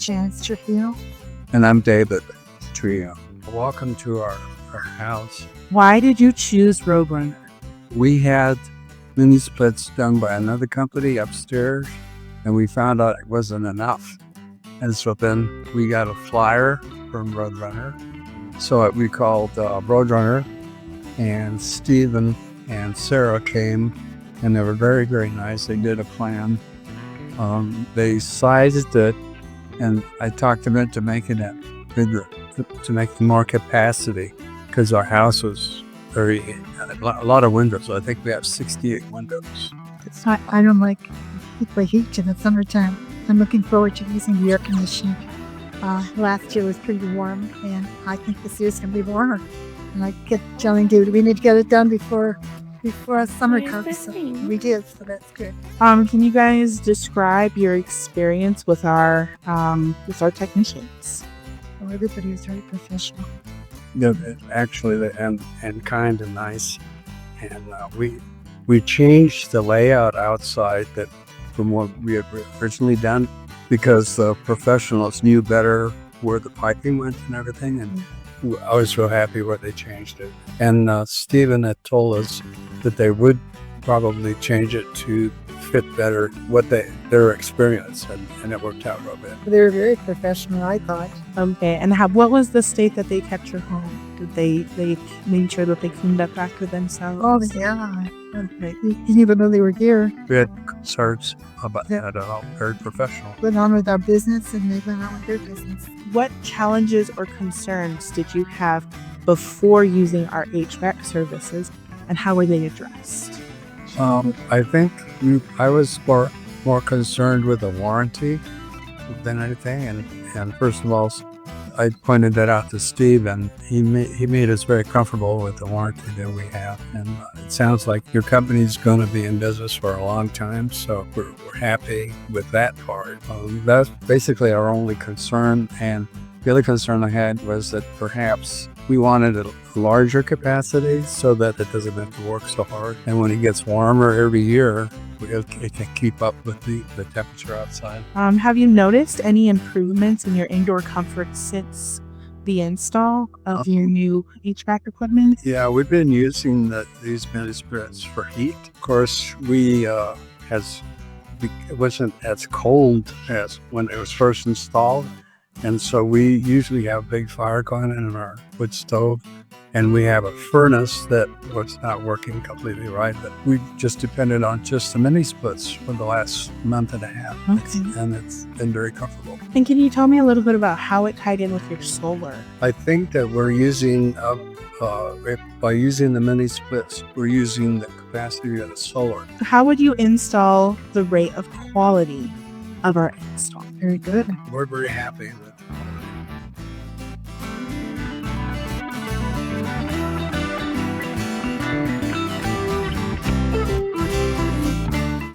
Janice Trujillo. And I'm David Trujillo. Welcome to our house. Why did you choose Roadrunner? We had mini splits done by another company upstairs, and we found out it wasn't enough. And so then we got a flyer from Roadrunner. So we called Roadrunner, and Stephen and Sarah came, and they were very, very nice. They did a plan. They sized it, and I talked them into making it bigger, to make more capacity, because our house was a lot of windows. I think we have 68 windows. It's not, I don't like the heat in the summertime. I'm looking forward to using the air conditioning. Last year was pretty warm, and I think this year's going to be warmer. And I kept telling David, we need to get it done before summer comes. So we did, so that's good. Can you guys describe your experience with our technicians? Well, everybody was very professional. Actually, and kind and nice. And we changed the layout outside that from what we had originally done, because the professionals knew better where the piping went and everything. And I was real happy where they changed it. And Stephen had told us that they would probably change it to fit better what their experience, and it worked out real good. They were very professional, I thought. Okay, and what was the state that they kept your home? Did they made sure that they cleaned up after themselves? Oh, yeah. Okay. Even though they were here, We had concerns about that, very professional. went on with our business, and they went on with their business. What challenges or concerns did you have before using our HVAC services, and how were they addressed? I think I was more concerned with the warranty than anything. And first of all, I pointed that out to Steve, and he made us very comfortable with the warranty that we have. And it sounds like your company's going to be in business for a long time, so we're happy with that part. That's basically our only concern. And the other concern I had was that perhaps we wanted a larger capacity so that it doesn't have to work so hard. And when it gets warmer every year, it can keep up with the temperature outside. Have you noticed any improvements in your indoor comfort since the install of your new HVAC equipment? Yeah, we've been using these mini splits for heat. Of course, it wasn't as cold as when it was first installed. And so we usually have a big fire going in our wood stove, and we have a furnace that was not working completely right, but we just depended on just the mini splits for the last month and a half. Okay. And it's been very comfortable. And can you tell me a little bit about how it tied in with your solar? I think that we're using, by using the mini splits, we're using the capacity of the solar. How would you install the rate of quality of our install? Very good. We're very happy with